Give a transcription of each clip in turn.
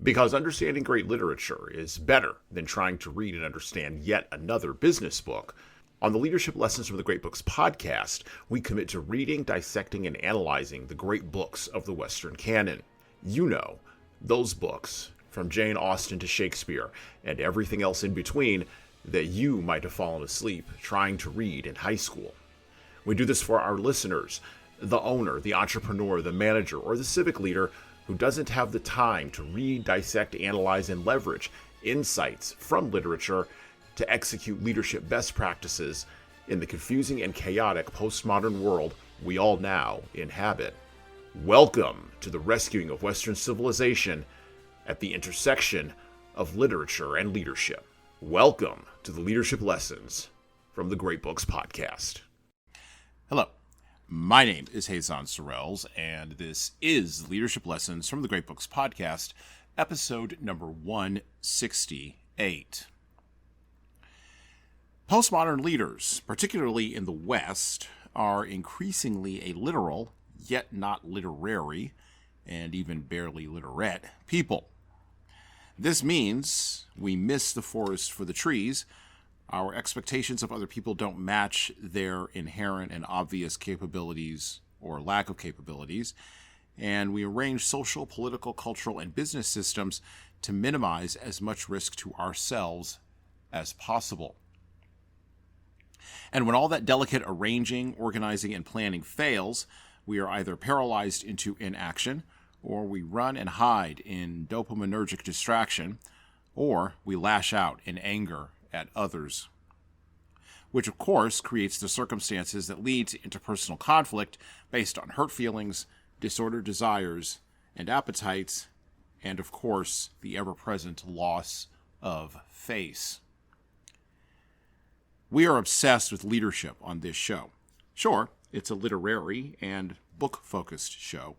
Because understanding great literature is better than trying to read and understand yet another business book. On the Leadership Lessons from the Great Books podcast, we commit to reading, dissecting, and analyzing the great books of the Western canon. You know, those books, from Jane Austen to Shakespeare, and everything else in between, that you might have fallen asleep trying to read in high school. We do this for our listeners, the owner, the entrepreneur, the manager, or the civic leader who doesn't have the time to read, dissect, analyze, and leverage insights from literature to execute leadership best practices in the confusing and chaotic postmodern world we all now inhabit. Welcome to the rescuing of Western civilization at the intersection of literature and leadership. Welcome to the Leadership Lessons from the Great Books podcast. Hello, my name is Jesan Sorrells, and this is Leadership Lessons from the Great Books podcast, episode number 168. Postmodern leaders, particularly in the West, are increasingly a literal, yet not literary, and even barely literate people. This means we miss the forest for the trees. Our expectations of other people don't match their inherent and obvious capabilities or lack of capabilities, and we arrange social, political, cultural, and business systems to minimize as much risk to ourselves as possible. And when all that delicate arranging, organizing, and planning fails, we are either paralyzed into inaction, or we run and hide in dopaminergic distraction, or we lash out in anger at others. Which, of course, creates the circumstances that lead to interpersonal conflict based on hurt feelings, disordered desires, and appetites, and, of course, the ever-present loss of face. We are obsessed with leadership on this show. Sure, it's a literary and book-focused show,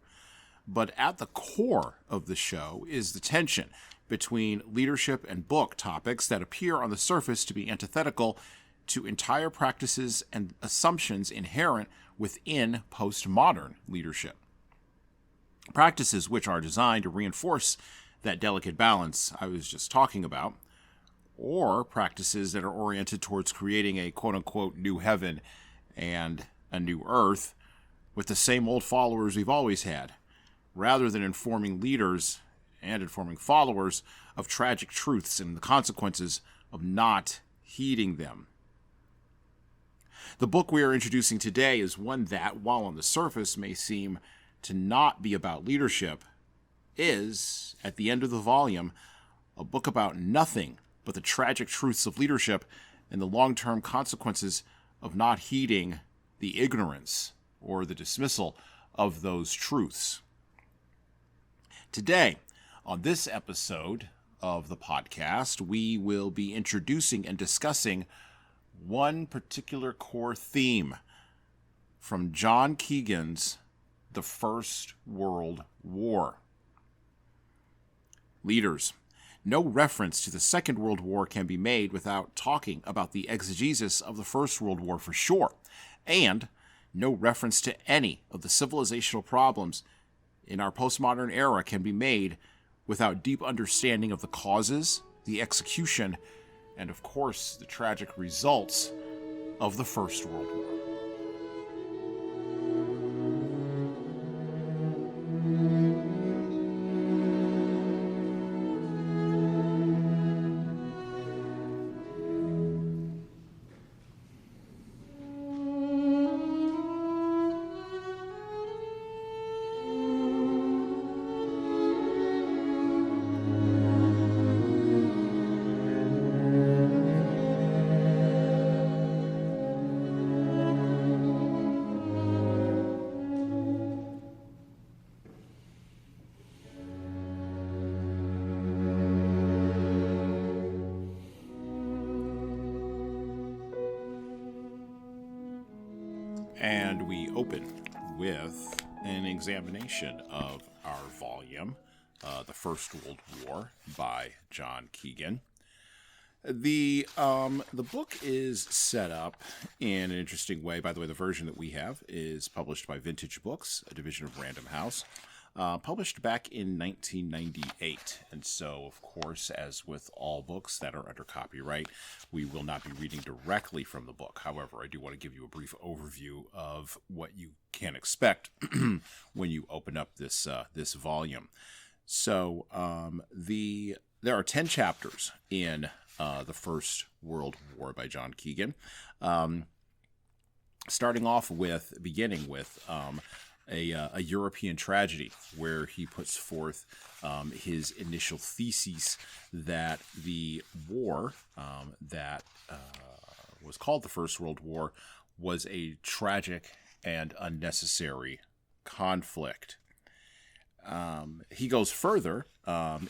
but at the core of the show is the tension between leadership and book topics that appear on the surface to be antithetical to entire practices and assumptions inherent within postmodern leadership. Practices which are designed to reinforce that delicate balance I was just talking about, or practices that are oriented towards creating a quote-unquote new heaven and a new earth with the same old followers we've always had, rather than informing leaders and informing followers of tragic truths and the consequences of not heeding them. The book we are introducing today is one that, while on the surface may seem to not be about leadership, is, at the end of the volume, a book about nothing but the tragic truths of leadership and the long-term consequences of not heeding the ignorance or the dismissal of those truths. Today, on this episode of the podcast, we will be introducing and discussing one particular core theme from John Keegan's The First World War. Leaders, no reference to the Second World War can be made without talking about the exegesis of the First World War for sure, and no reference to any of the civilizational problems in our postmodern era can be made without deep understanding of the causes, the execution, and of course the tragic results of the First World War. And we open with an examination of our volume, The First World War by John Keegan. The book is set up in an interesting way. By the way, the version that we have is published by Vintage Books, a division of Random House. published back in 1998. And so, of course, as with all books that are under copyright, we will not be reading directly from the book. However, I do want to give you a brief overview of what you can expect when you open up this volume. So there are 10 chapters in the First World War by John Keegan, beginning with a European tragedy, where he puts forth his initial thesis that the war that was called the First World War was a tragic and unnecessary conflict. He goes further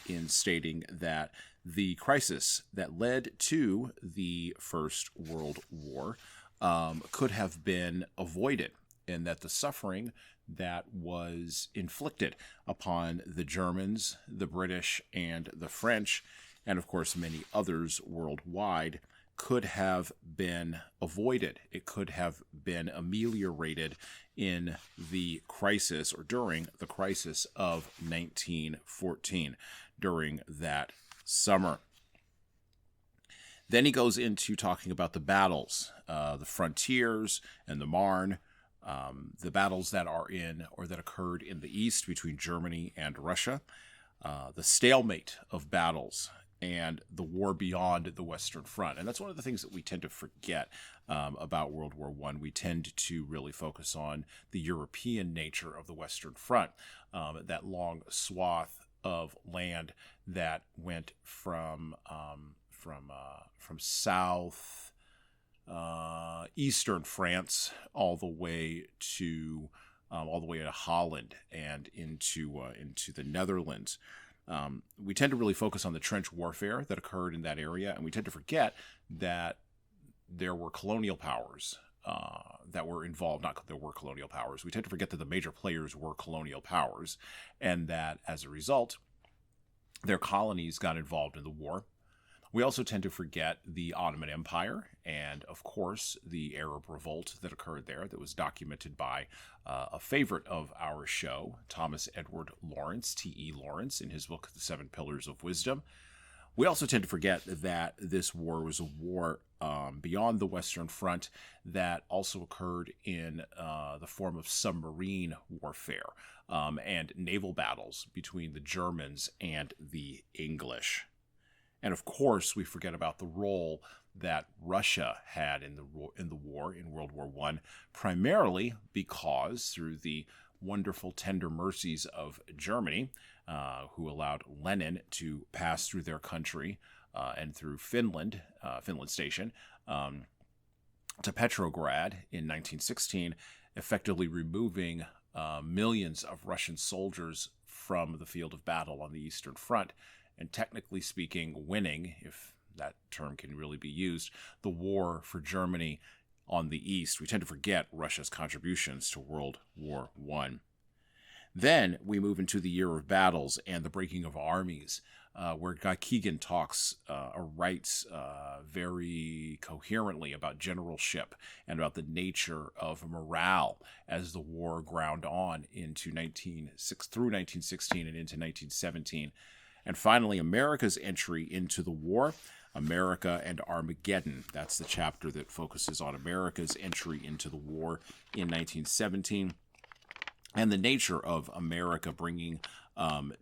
in stating that the crisis that led to the First World War could have been avoided, and that the suffering that was inflicted upon the Germans, the British, and the French, and of course many others worldwide, could have been avoided. It could have been ameliorated in the crisis, or during the crisis of 1914, during that summer. Then he goes into talking about the battles, the frontiers and the Marne, the battles that are in, or that occurred in the east between Germany and Russia, the stalemate of battles, and the war beyond the Western Front. And that's one of the things that we tend to forget about World War I. We tend to really focus on the European nature of the Western Front, that long swath of land that went from south eastern France all the way to Holland and into the Netherlands. We tend to really focus on the trench warfare that occurred in that area, and we tend to forget that there were colonial powers that were involved. Not there were colonial powers. We tend to forget that the major players were colonial powers, and that as a result, their colonies got involved in the war. We also tend to forget the Ottoman Empire and, of course, the Arab Revolt that occurred there, that was documented by a favorite of our show, Thomas Edward Lawrence, T.E. Lawrence, in his book, The Seven Pillars of Wisdom. We also tend to forget that this war was a war beyond the Western Front that also occurred in the form of submarine warfare and naval battles between the Germans and the English. And of course, we forget about the role that Russia had in the war, in World War I, primarily because, through the wonderful tender mercies of Germany, who allowed Lenin to pass through their country and through Finland Station, to Petrograd in 1916, effectively removing millions of Russian soldiers from the field of battle on the Eastern Front, and technically speaking, winning, if that term can really be used, the war for Germany on the East. We tend to forget Russia's contributions to World War I. Then we move into the year of battles and the breaking of armies, where Keegan writes very coherently about generalship and about the nature of morale as the war ground on through 1916 and into 1917. And finally, America's entry into the war, America and Armageddon. That's the chapter that focuses on America's entry into the war in 1917 and the nature of America bringing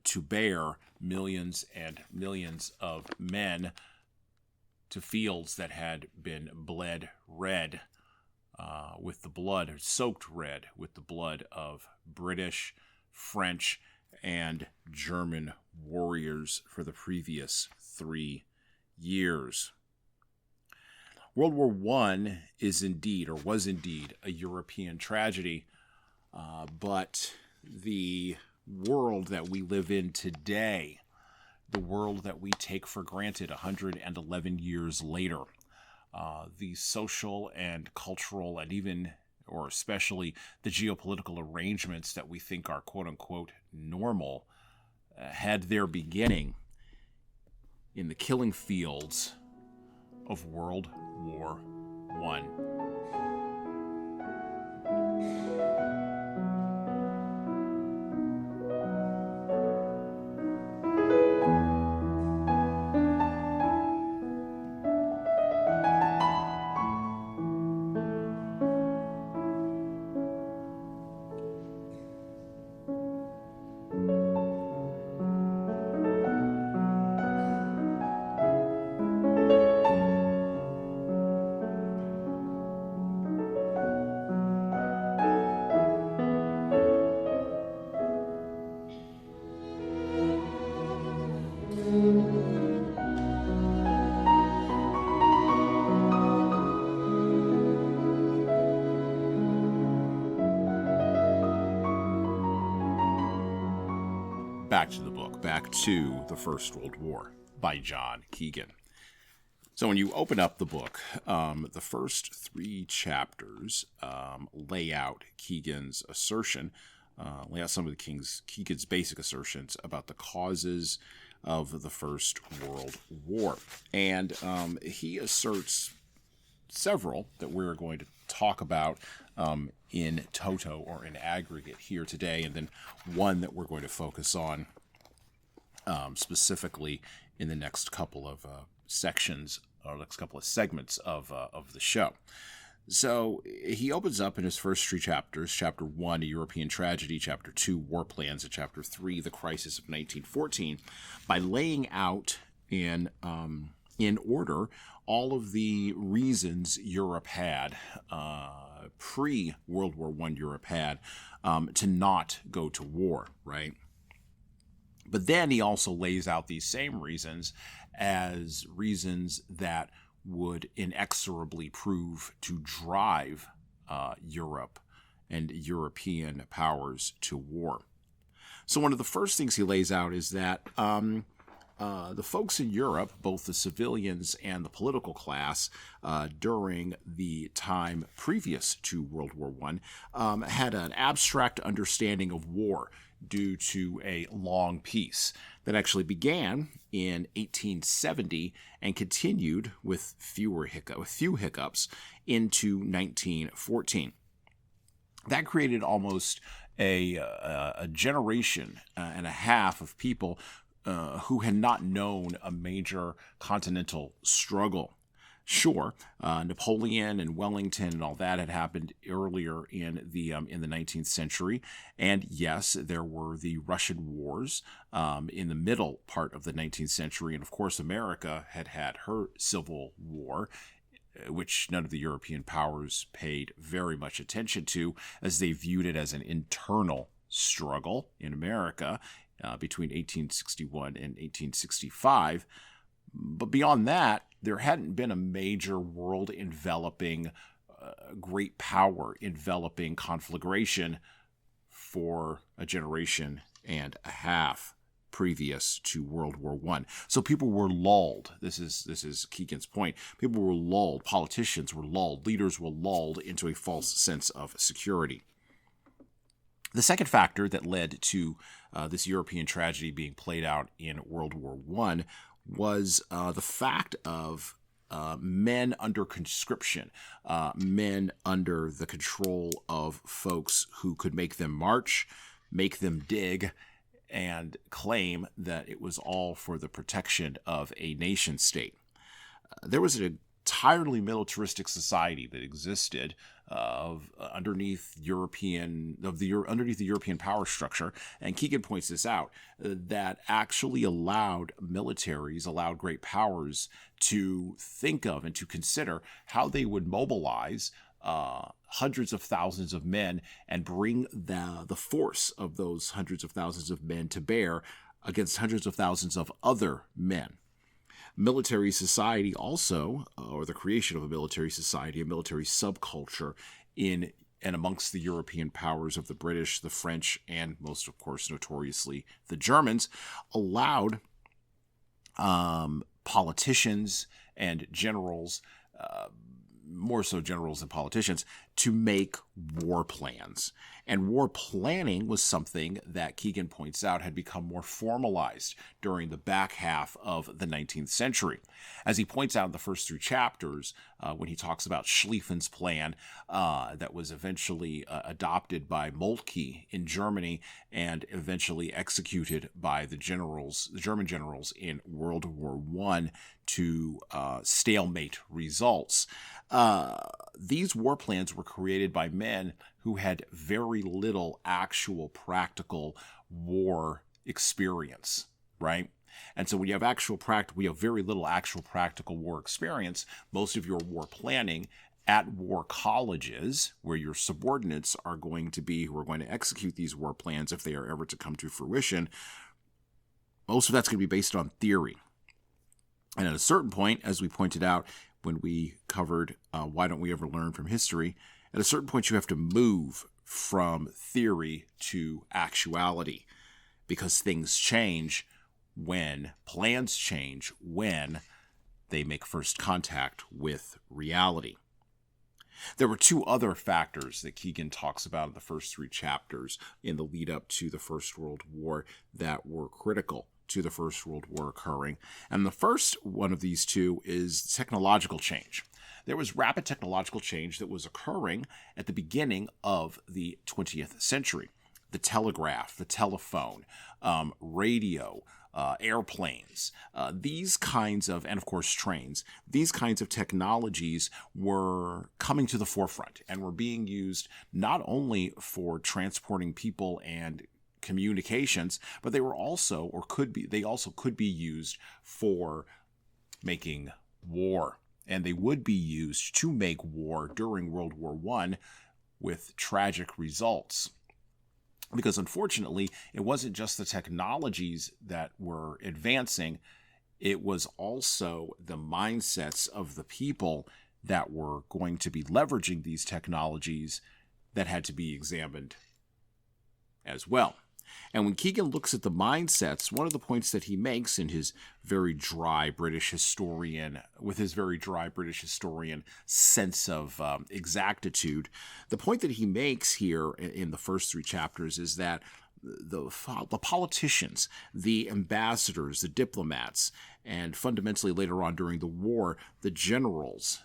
to bear millions and millions of men to fields that had been bled red with the blood, or soaked red with the blood of British, French, and German warriors for the previous 3 years. World War I was indeed a European tragedy, but the world that we live in today, the world that we take for granted 111 years later, the social and cultural and even, or especially, the geopolitical arrangements that we think are quote-unquote normal, had their beginning in the killing fields of World War I. look back to the First World War by John Keegan. So when you open up the book, the first 3 chapters lay out Keegan's assertion, lay out some of Keegan's basic assertions about the causes of the First World War. And he asserts several that we're going to talk about in toto or in aggregate here today, and then one that we're going to focus on specifically in the next couple of sections or next couple of segments of the show. So he opens up in his first 3 chapters, Chapter 1, A European Tragedy, Chapter 2, War Plans, and Chapter 3, The Crisis of 1914, by laying out in order all of the reasons Europe had, pre-World War I Europe had, to not go to war, right? But then he also lays out these same reasons as reasons that would inexorably prove to drive Europe and European powers to war. So one of the first things he lays out is that the folks in Europe, both the civilians and the political class, during the time previous to World War I, had an abstract understanding of war due to a long peace that actually began in 1870 and continued with few hiccups into 1914. That created almost a generation and a half of people who had not known a major continental struggle. Sure, Napoleon and Wellington and all that had happened earlier in the 19th century, and yes, there were the Russian wars in the middle part of the 19th century, and of course, America had her Civil War, which none of the European powers paid very much attention to, as they viewed it as an internal struggle in America between 1861 and 1865. But beyond that, there hadn't been a major world enveloping, great power enveloping conflagration for a generation and a half previous to World War I. So people were lulled. This is Keegan's point. People were lulled. Politicians were lulled. Leaders were lulled into a false sense of security. The second factor that led to this European tragedy being played out in World War I was the fact of men under conscription, men under the control of folks who could make them march, make them dig, and claim that it was all for the protection of a nation state. There was an entirely militaristic society that existed underneath the European power structure, and Keegan points this out, that actually allowed great powers to think of and to consider how they would mobilize hundreds of thousands of men and bring the force of those hundreds of thousands of men to bear against hundreds of thousands of other men. Military society also, or the creation of a military society, a military subculture in and amongst the European powers of the British, the French, and most, of course, notoriously the Germans, allowed politicians and generals, more so generals than politicians, to make war plans. And war planning was something that Keegan points out had become more formalized during the back half of the 19th century. As he points out in the first 3 chapters, when he talks about Schlieffen's plan that was eventually adopted by Moltke in Germany and eventually executed by the German generals in World War I to stalemate results. These war plans were created by men who had very little actual practical war experience, right? And so when you have we have very little actual practical war experience. Most of your war planning at war colleges, where your subordinates are going to be, who are going to execute these war plans if they are ever to come to fruition, most of that's going to be based on theory. And at a certain point, as we pointed out when we covered Why Don't We Ever Learn from History, at a certain point you have to move from theory to actuality, because things change when plans change, when they make first contact with reality. There were two other factors that Keegan talks about in the first three chapters in the lead up to the First World War that were critical to the First World War occurring. And the first one of these two is technological change. There was rapid technological change that was occurring at the beginning of the 20th century. The telegraph, the telephone, radio, airplanes, these kinds of, and of course trains, these kinds of technologies were coming to the forefront and were being used not only for transporting people and communications, but they were also, or could be, they also could be used for making war. And they would be used to make war during World War I with tragic results. Because unfortunately, it wasn't just the technologies that were advancing, it was also the mindsets of the people that were going to be leveraging these technologies that had to be examined as well. And when Keegan looks at the mindsets, one of the points that he makes in his very dry British historian, with his very dry British historian sense of exactitude, the point that he makes here in the first three chapters is that the politicians, the ambassadors, the diplomats, and fundamentally later on during the war, the generals,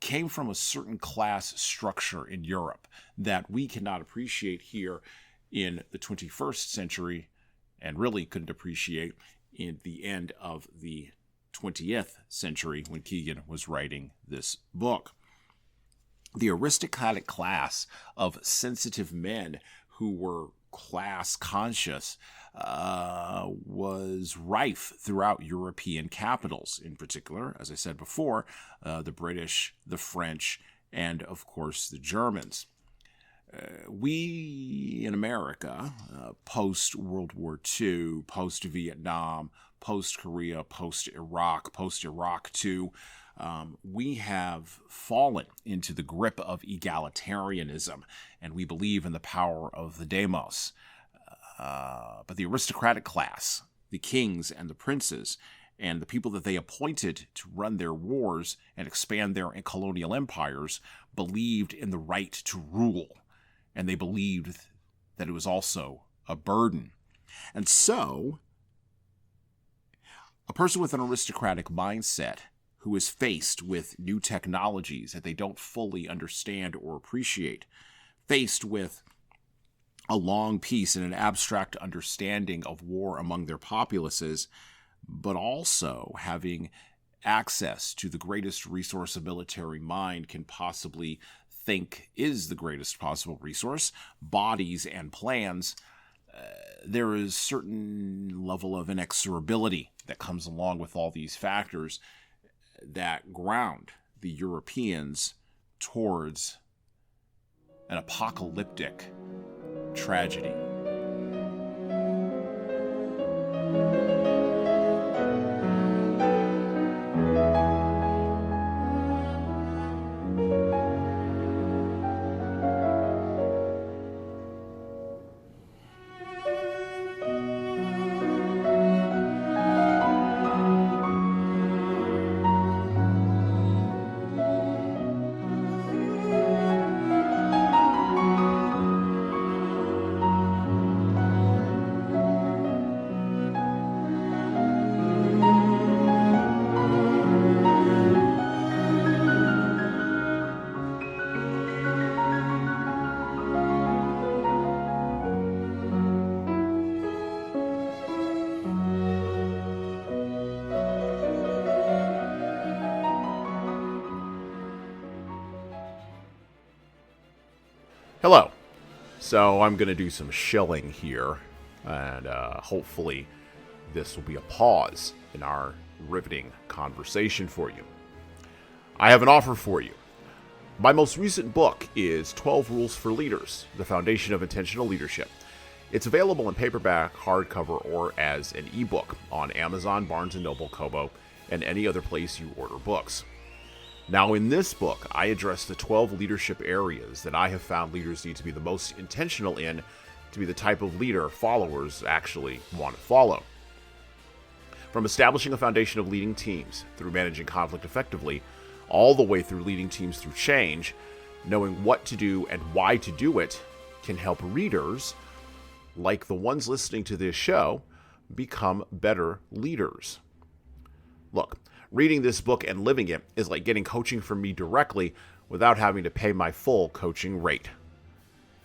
came from a certain class structure in Europe that we cannot appreciate here in the 21st century, and really couldn't appreciate in the end of the 20th century when Keegan was writing this book. The aristocratic class of sensitive men who were class conscious was rife throughout European capitals, in particular, as I said before, the British, the French, and of course the Germans. We in America, post-World War II, post-Vietnam, post-Korea, post-Iraq, post-Iraq II, we have fallen into the grip of egalitarianism, and we believe in the power of the demos. But the aristocratic class, the kings and the princes, and the people that they appointed to run their wars and expand their colonial empires, believed in the right to rule. And they believed that it was also a burden. And so, a person with an aristocratic mindset who is faced with new technologies that they don't fully understand or appreciate, faced with a long peace and an abstract understanding of war among their populaces, but also having access to the greatest resource a military mind can possibly think is the greatest possible resource, bodies and plans, there is certain level of inexorability that comes along with all these factors that ground the Europeans towards an apocalyptic tragedy. Hello. So I'm going to do some shilling here, and hopefully this will be a pause in our riveting conversation for you. I have an offer for you. My most recent book is 12 Rules for Leaders, The Foundation of Intentional Leadership. It's available in paperback, hardcover, or as an ebook on Amazon, Barnes & Noble, Kobo, and any other place you order books. Now, in this book, I address the 12 leadership areas that I have found leaders need to be the most intentional in to be the type of leader followers actually want to follow. From establishing a foundation of leading teams through managing conflict effectively, all the way through leading teams through change, knowing what to do and why to do it can help readers, like the ones listening to this show, become better leaders. Look, reading this book and living it is like getting coaching from me directly without having to pay my full coaching rate.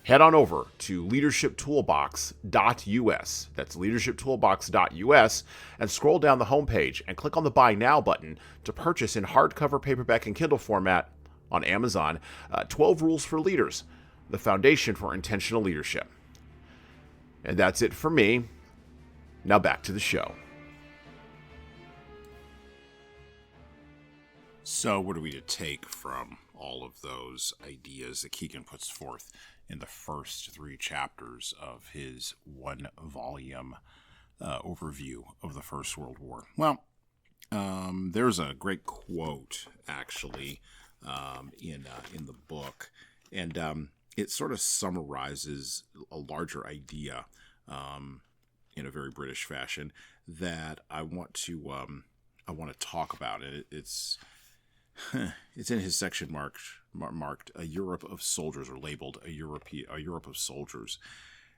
Head on over to leadershiptoolbox.us, that's leadershiptoolbox.us, and scroll down the homepage and click on the Buy Now button to purchase in hardcover, paperback, and Kindle format on Amazon, 12 Rules for Leaders, the foundation for intentional leadership. And that's it for me. Now back to the show. So what are we to take from all of those ideas that Keegan puts forth in the first 3 chapters of his 1-volume overview of the First World War? Well, there's a great quote, actually, in the book, and it sort of summarizes a larger idea in a very British fashion that I want to talk about. It's in his section marked "A Europe of Soldiers," or labeled a Europe of Soldiers,"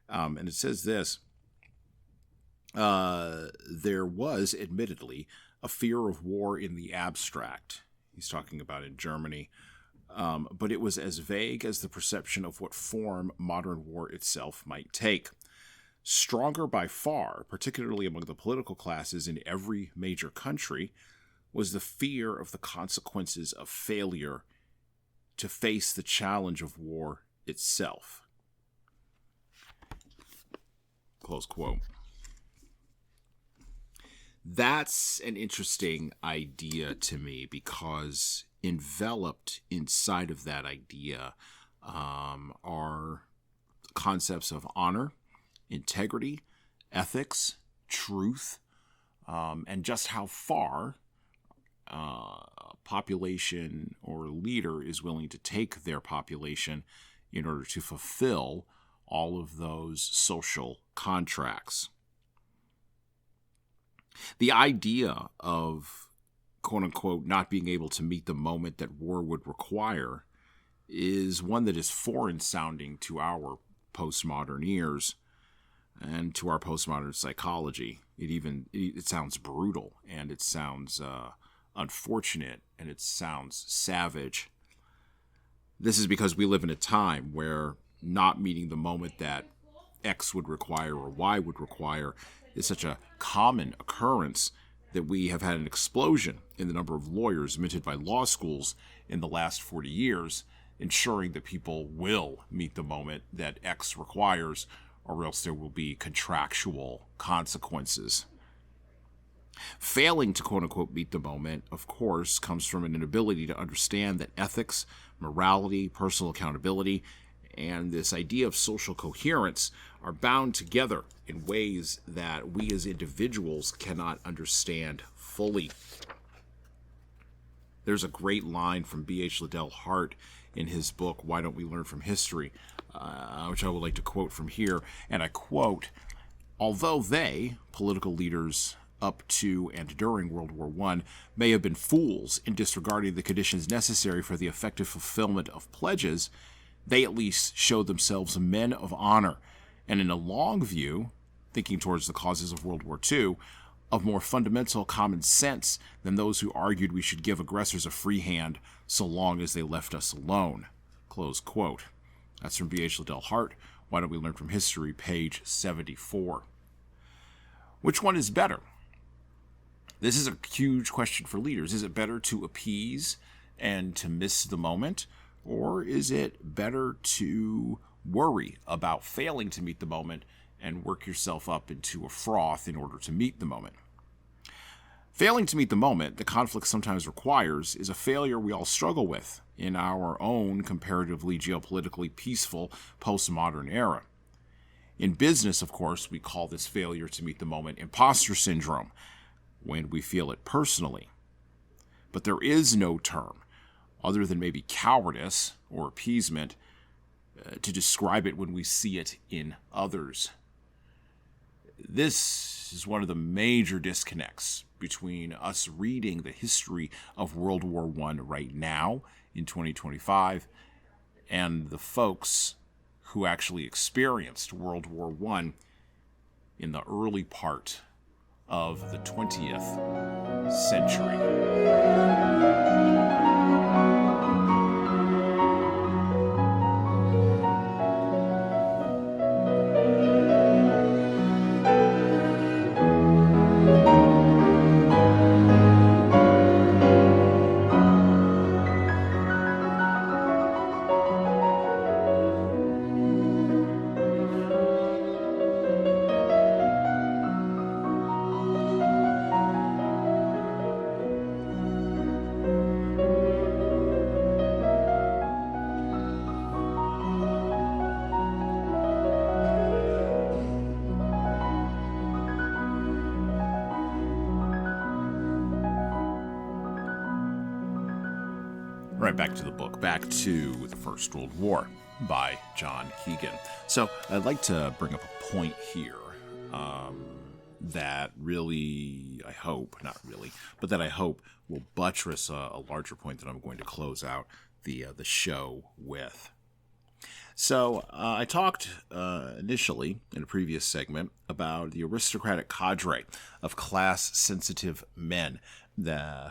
and it says this: there was, admittedly, a fear of war in the abstract. He's talking about in Germany, but it was as vague as the perception of what form modern war itself might take. Stronger by far, particularly among the political classes in every major country, was the fear of the consequences of failure to face the challenge of war itself. Close quote. That's an interesting idea to me, because enveloped inside of that idea are concepts of honor, integrity, ethics, truth, and just how far population or leader is willing to take their population in order to fulfill all of those social contracts. The idea of, quote-unquote, not being able to meet the moment that war would require is one that is foreign-sounding to our postmodern ears and to our postmodern psychology. It sounds brutal, and it sounds unfortunate, and it sounds savage. This is because we live in a time where not meeting the moment that X would require or Y would require is such a common occurrence that we have had an explosion in the number of lawyers minted by law schools in the last 40 years, ensuring that people will meet the moment that X requires, or else there will be contractual consequences. Failing to, quote-unquote, meet the moment, of course, comes from an inability to understand that ethics, morality, personal accountability, and this idea of social coherence are bound together in ways that we as individuals cannot understand fully. There's a great line from B.H. Liddell Hart in his book, Why Don't We Learn from History?, which I would like to quote from here, and I quote, "Although they, political leaders up to and during World War I, may have been fools in disregarding the conditions necessary for the effective fulfillment of pledges, they at least showed themselves men of honor, and in a long view, thinking towards the causes of World War II, of more fundamental common sense than those who argued we should give aggressors a free hand so long as they left us alone." Close quote. That's from B.H. Liddell Hart, Why Don't We Learn from History, page 74. Which one is better? This is a huge question for leaders. Is it better to appease and to miss the moment? Or is it better to worry about failing to meet the moment and work yourself up into a froth in order to meet the moment? Failing to meet the moment the conflict sometimes requires is a failure we all struggle with in our own comparatively geopolitically peaceful postmodern era. In business, of course, we call this failure to meet the moment imposter syndrome when we feel it personally. But there is no term, other than maybe cowardice or appeasement, to describe it when we see it in others. this is one of the major disconnects between us reading the history of World War I right now in 2025 and the folks who actually experienced World War I in the early part of the 20th century. Right, back to the book, back to The First World War by John Keegan. So I'd like to bring up a point here that really, I hope, not really, but that I hope will buttress a larger point that I'm going to close out the show with. So I talked initially in a previous segment about the aristocratic cadre of class-sensitive men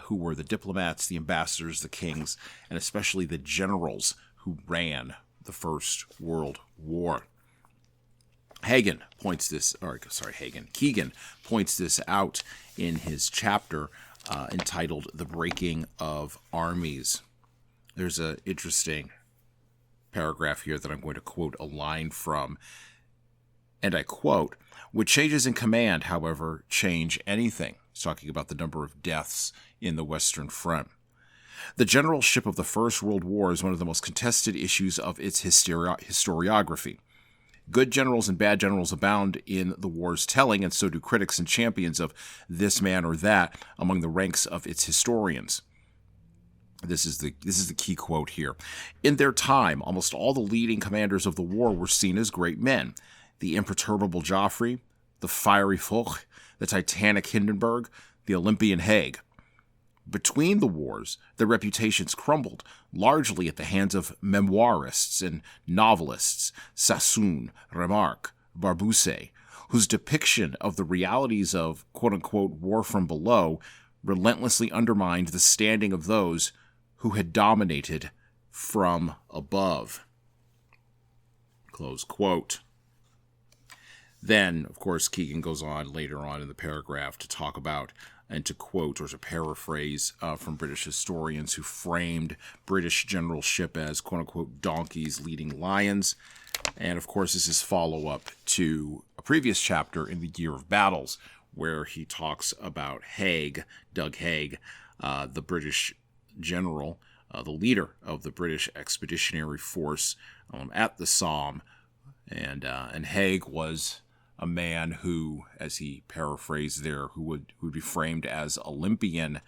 who were the diplomats, the ambassadors, the kings, and especially the generals who ran the First World War. Keegan points this out in his chapter entitled The Breaking of Armies. There's an interesting paragraph here that I'm going to quote a line from, and I quote, "Would changes in command, however, change anything?" He's talking about the number of deaths in the Western Front. The generalship of the First World War is one of the most contested issues of its historiography. Good generals and bad generals abound in the war's telling, and so do critics and champions of this man or that among the ranks of its historians. This is the key quote here. "In their time, almost all the leading commanders of the war were seen as great men. The imperturbable Joffre, the fiery Foch, the titanic Hindenburg, the Olympian Haig. Between the wars, their reputations crumbled, largely at the hands of memoirists and novelists, Sassoon, Remarque, Barbousse, whose depiction of the realities of quote-unquote war from below relentlessly undermined the standing of those who had dominated from above." Close quote. Then, of course, Keegan goes on later on in the paragraph to talk about and to quote or to paraphrase from British historians who framed British generalship as quote-unquote donkeys leading lions. And, of course, this is follow-up to a previous chapter in the Year of Battles where he talks about Doug Haig, the British general, the leader of the British Expeditionary Force at the Somme. And Haig was a man who, as he paraphrased there, who would be framed as Olympian,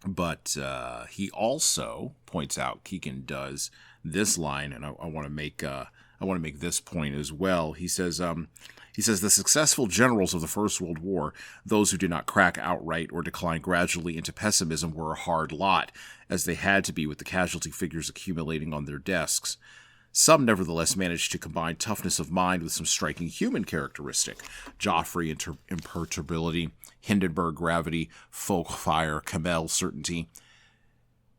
but he also points out, Keegan does, this line, and I want to make this point as well. He says the successful generals of the First World War, those who did not crack outright or decline gradually into pessimism, were a hard lot, as they had to be with the casualty figures accumulating on their desks. Some, nevertheless, managed to combine toughness of mind with some striking human characteristic. Joffre, imperturbability; Hindenburg, gravity; Foch, fire; Kemmel, certainty.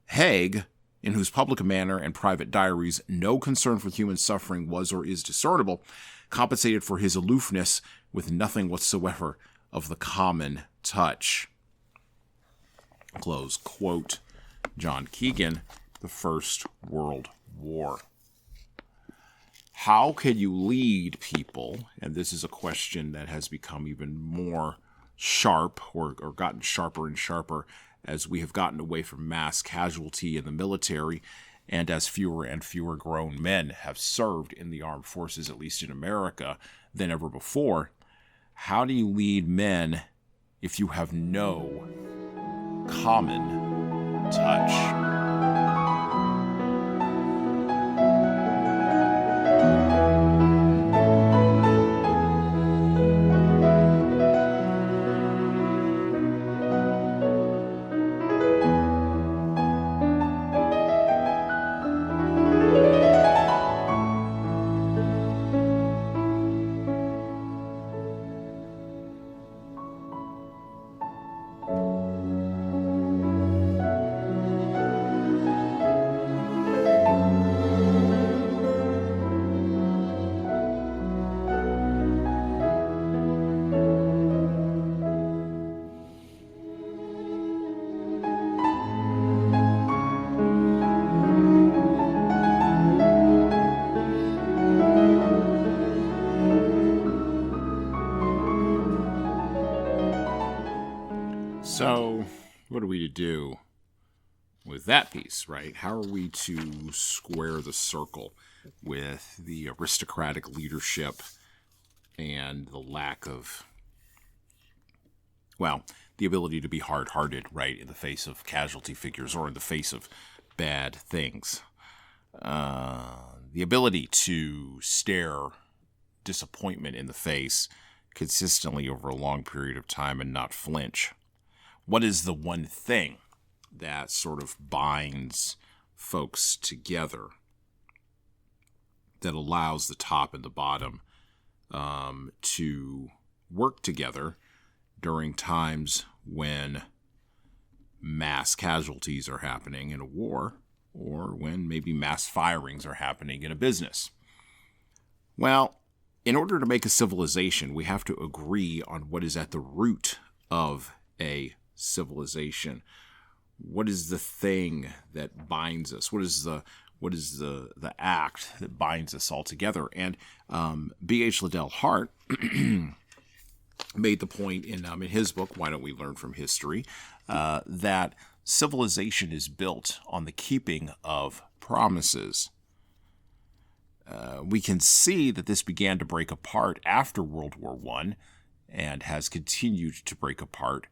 Haig, in whose public manner and private diaries no concern for human suffering was or is discernible, compensated for his aloofness with nothing whatsoever of the common touch. Close quote. John Keegan, The First World War. How can you lead people? And this is a question that has become even more sharp or gotten sharper and sharper as we have gotten away from mass casualty in the military and as fewer and fewer grown men have served in the armed forces, at least in America, than ever before. How do you lead men if you have no common touch? So, what are we to do with that piece, right? How are we to square the circle with the aristocratic leadership and the lack of, well, the ability to be hard-hearted, right, in the face of casualty figures or in the face of bad things? The ability to stare disappointment in the face consistently over a long period of time and not flinch. What is the one thing that sort of binds folks together that allows the top and the bottom to work together during times when mass casualties are happening in a war, or when maybe mass firings are happening in a business? Well, in order to make a civilization, we have to agree on what is at the root of a civilization. What is the thing that binds us? What is the act that binds us all together? And B.H. Liddell Hart made the point in his book, Why Don't We Learn from History, that civilization is built on the keeping of promises. We can see that this began to break apart after World War I and has continued to break apart,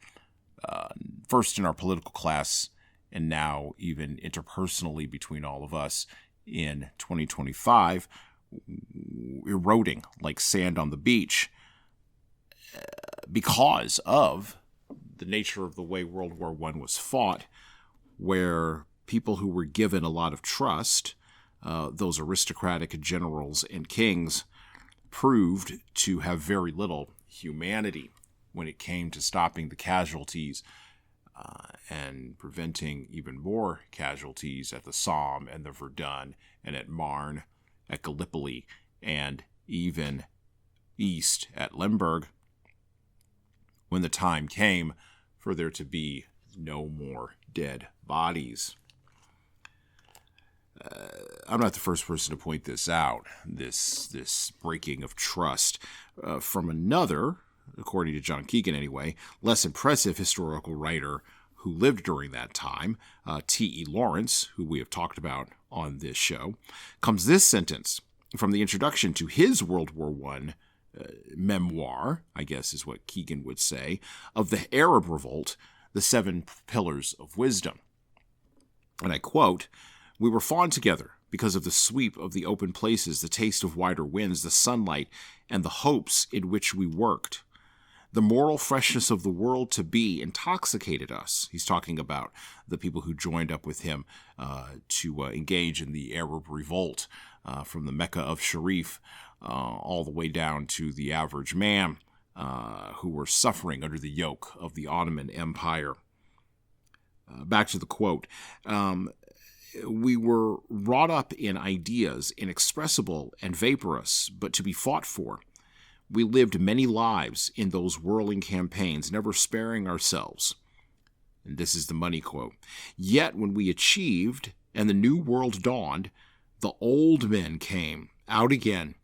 first in our political class and now even interpersonally between all of us in 2025, eroding like sand on the beach because of the nature of the way World War I was fought, where people who were given a lot of trust, those aristocratic generals and kings, proved to have very little humanity when it came to stopping the casualties and preventing even more casualties at the Somme and the Verdun and at Marne, at Gallipoli, and even east at Lemberg, when the time came for there to be no more dead bodies. I'm not the first person to point this out, this breaking of trust, from another, according to John Keegan anyway, less impressive historical writer who lived during that time, T.E. Lawrence, who we have talked about on this show, comes this sentence from the introduction to his World War I memoir, I guess is what Keegan would say, of the Arab Revolt, The Seven Pillars of Wisdom. And I quote, "We were fond together because of the sweep of the open places, the taste of wider winds, the sunlight, and the hopes in which we worked. The moral freshness of the world to be intoxicated us." He's talking about the people who joined up with him to engage in the Arab Revolt, from the Mecca of Sharif all the way down to the average man who were suffering under the yoke of the Ottoman Empire. Back to the quote. "We were wrought up in ideas, inexpressible and vaporous, but to be fought for. We lived many lives in those whirling campaigns, never sparing ourselves." And this is the money quote. "Yet when we achieved and the new world dawned, the old men came out again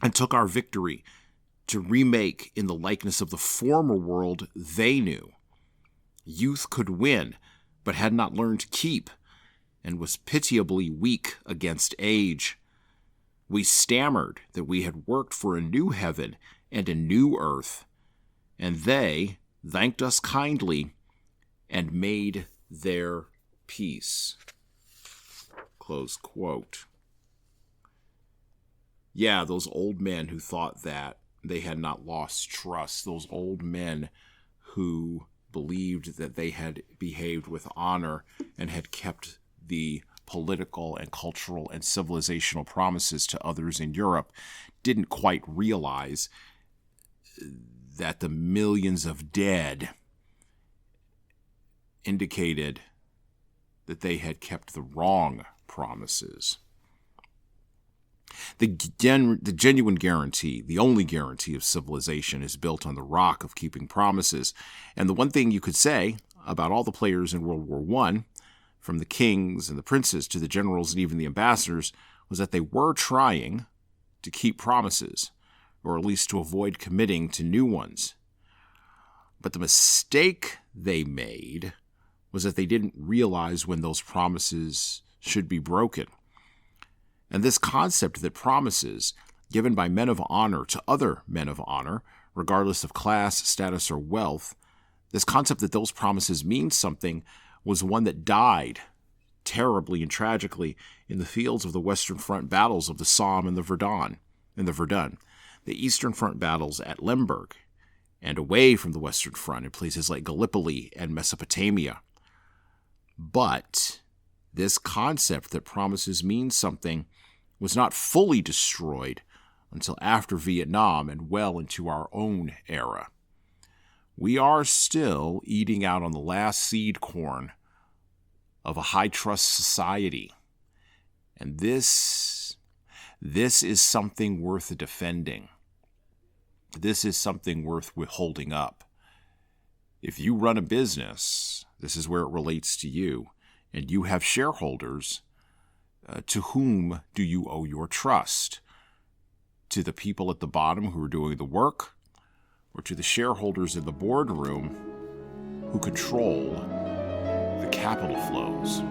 and took our victory to remake in the likeness of the former world they knew. Youth could win, but had not learned to keep, and was pitiably weak against age. We stammered that we had worked for a new heaven and a new earth, and they thanked us kindly and made their peace." Close quote. Yeah, those old men who thought that they had not lost trust, those old men who believed that they had behaved with honor and had kept the political and cultural and civilizational promises to others in Europe, didn't quite realize that the millions of dead indicated that they had kept the wrong promises. The genuine guarantee, the only guarantee of civilization, is built on the rock of keeping promises. And the one thing you could say about all the players in World War I, from the kings and the princes to the generals and even the ambassadors, was that they were trying to keep promises, or at least to avoid committing to new ones. But the mistake they made was that they didn't realize when those promises should be broken. And this concept that promises given by men of honor to other men of honor, regardless of class, status, or wealth, this concept that those promises mean something was one that died terribly and tragically in the fields of the Western Front battles of the Somme and the Verdun, the Eastern Front battles at Lemberg, and away from the Western Front in places like Gallipoli and Mesopotamia. But this concept that promises mean something was not fully destroyed until after Vietnam and well into our own era. We are still eating out on the last seed corn of a high-trust society. And this is something worth defending. This is something worth holding up. If you run a business, this is where it relates to you, and you have shareholders, to whom do you owe your trust? To the people at the bottom who are doing the work, or to the shareholders in the boardroom who control the capital flows?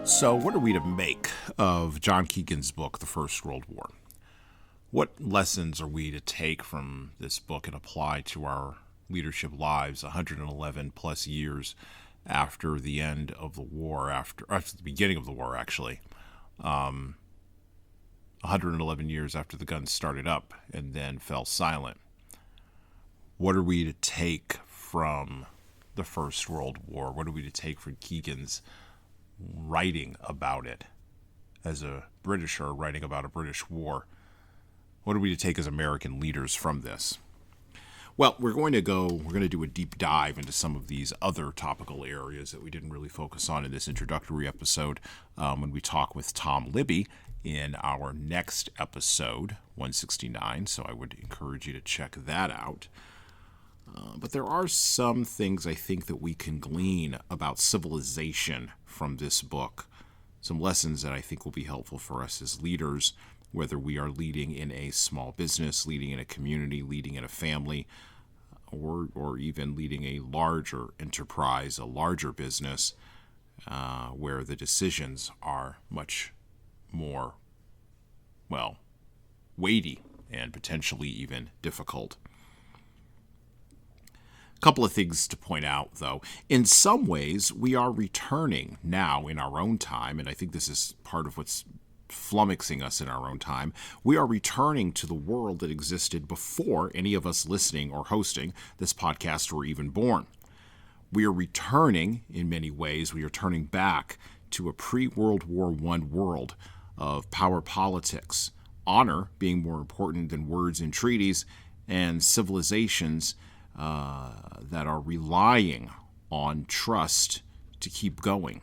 So what are we to make of John Keegan's book, The First World War? What lessons are we to take from this book and apply to our leadership lives 111 plus years after the end of the war, after the beginning of the war, actually? 111 years after the guns started up and then fell silent. What are we to take from the First World War? What are we to take from Keegan's writing about it as a Britisher writing about a British war? What are we to take as American leaders from this? Well, we're going to do a deep dive into some of these other topical areas that we didn't really focus on in this introductory episode when we talk with Tom Libby in our next episode, 169. So I would encourage you to check that out. But there are some things I think that we can glean about civilization from this book. Some lessons that I think will be helpful for us as leaders, whether we are leading in a small business, leading in a community, leading in a family, or even leading a larger enterprise, a larger business, where the decisions are much more, weighty and potentially even difficult. Couple of things to point out, though. In some ways, we are returning now in our own time, and I think this is part of what's flummoxing us in our own time. We are returning to the world that existed before any of us listening or hosting this podcast were even born. We are returning, in many ways, we are turning back to a pre-World War I world of power politics, honor being more important than words and treaties, and civilizations that are relying on trust to keep going.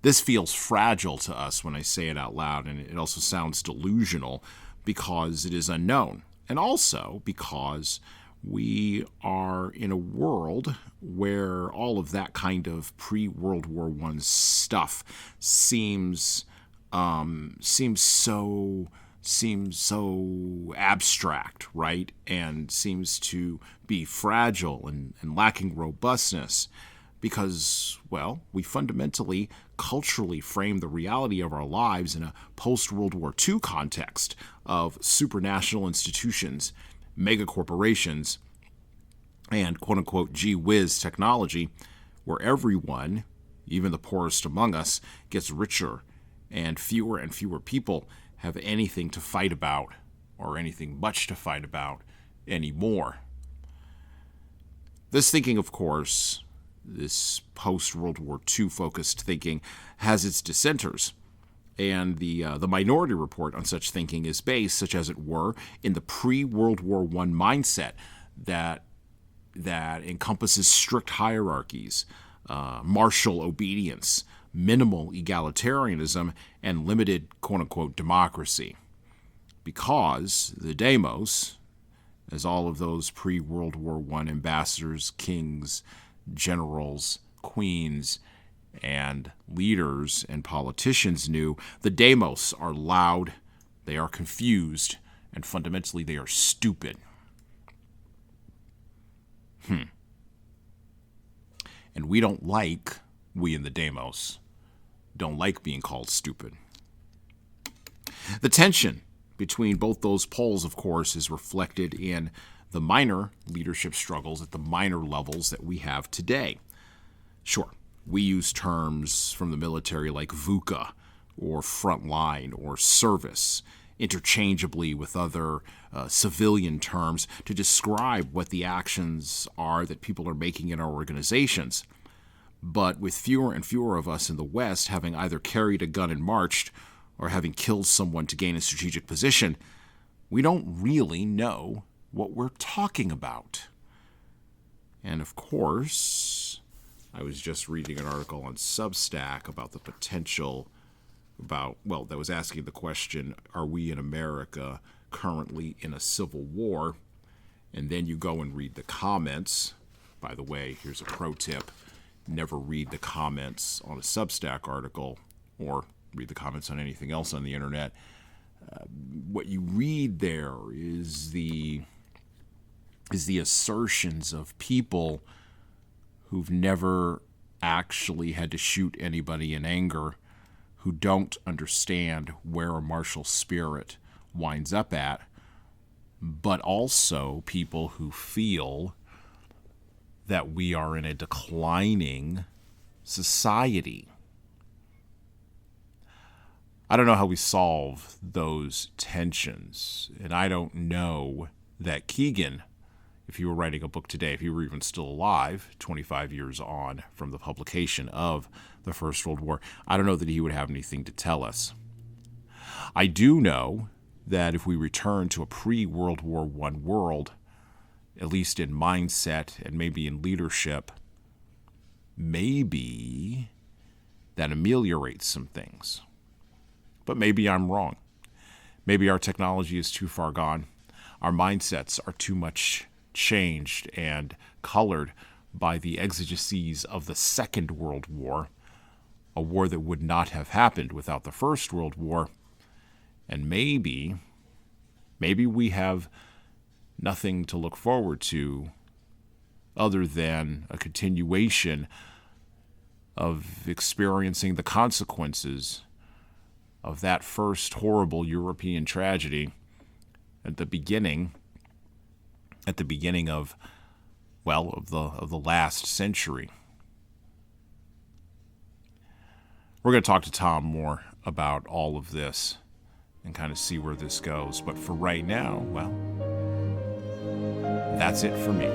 This feels fragile to us when I say it out loud, and it also sounds delusional because it is unknown, and also because we are in a world where all of that kind of pre-World War I stuff seems so abstract, right? And seems to be fragile and lacking robustness because, we fundamentally, culturally frame the reality of our lives in a post-World War II context of supranational institutions, mega corporations, and quote-unquote gee whiz technology, where everyone, even the poorest among us, gets richer and fewer people have anything to fight about, or anything much to fight about anymore. This thinking, of course, this post-World War II focused thinking, has its dissenters. And the Minority Report on such thinking is based, such as it were, in the pre-World War I mindset that encompasses strict hierarchies, martial obedience, minimal egalitarianism, and limited quote-unquote democracy. Because the demos, as all of those pre-World War I ambassadors, kings, generals, queens, and leaders and politicians knew, the demos are loud, they are confused, and fundamentally they are stupid. And we in the demos, don't like being called stupid. The tension between both those poles, of course, is reflected in the minor leadership struggles at the minor levels that we have today. Sure, we use terms from the military like VUCA or frontline or service interchangeably with other civilian terms to describe what the actions are that people are making in our organizations. But with fewer and fewer of us in the West having either carried a gun and marched or having killed someone to gain a strategic position, we don't really know what we're talking about. And of course, I was just reading an article on Substack about the potential that was asking the question, are we in America currently in a civil war? And then you go and read the comments. By the way, here's a pro tip. Never read the comments on a Substack article or read the comments on anything else on the internet. What you read there is the assertions of people who've never actually had to shoot anybody in anger, who don't understand where a martial spirit winds up at, but also people who feel that we are in a declining society. I don't know how we solve those tensions, and I don't know that Keegan, if he were writing a book today, if he were even still alive, 25 years on from the publication of the First World War, I don't know that he would have anything to tell us. I do know that if we return to a pre-World War I world, at least in mindset and maybe in leadership, maybe that ameliorates some things. But maybe I'm wrong. Maybe our technology is too far gone. Our mindsets are too much changed and colored by the exigencies of the Second World War, a war that would not have happened without the First World War. And maybe we have nothing to look forward to other than a continuation of experiencing the consequences of that first horrible European tragedy at the beginning of the last century. We're going to talk to Tom more about all of this and kind of see where this goes. But for right now, that's it for me.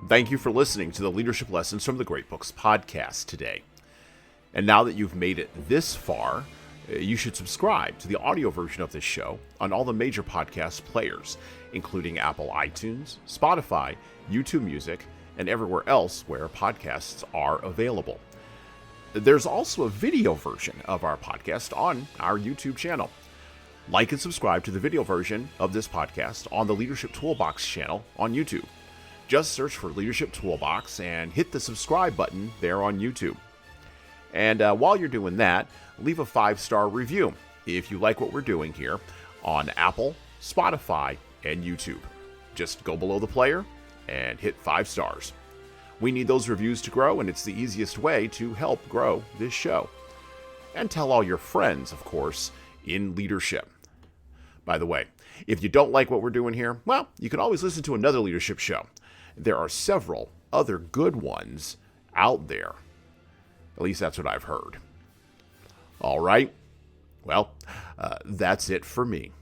Thank you for listening to the Leadership Lessons from the Great Books podcast today. And now that you've made it this far, you should subscribe to the audio version of this show on all the major podcast players, including Apple iTunes, Spotify, YouTube Music, and everywhere else where podcasts are available. There's also a video version of our podcast on our YouTube channel. Like and subscribe to the video version of this podcast on the Leadership Toolbox channel on YouTube. Just search for Leadership Toolbox and hit the subscribe button there on YouTube. And while you're doing that, leave a 5-star review if you like what we're doing here on Apple, Spotify, and YouTube. Just go below the player and hit 5 stars. We need those reviews to grow, and it's the easiest way to help grow this show. And tell all your friends, of course, in leadership. By the way, if you don't like what we're doing here, well, you can always listen to another leadership show. There are several other good ones out there. At least that's what I've heard. All right. Well, that's it for me.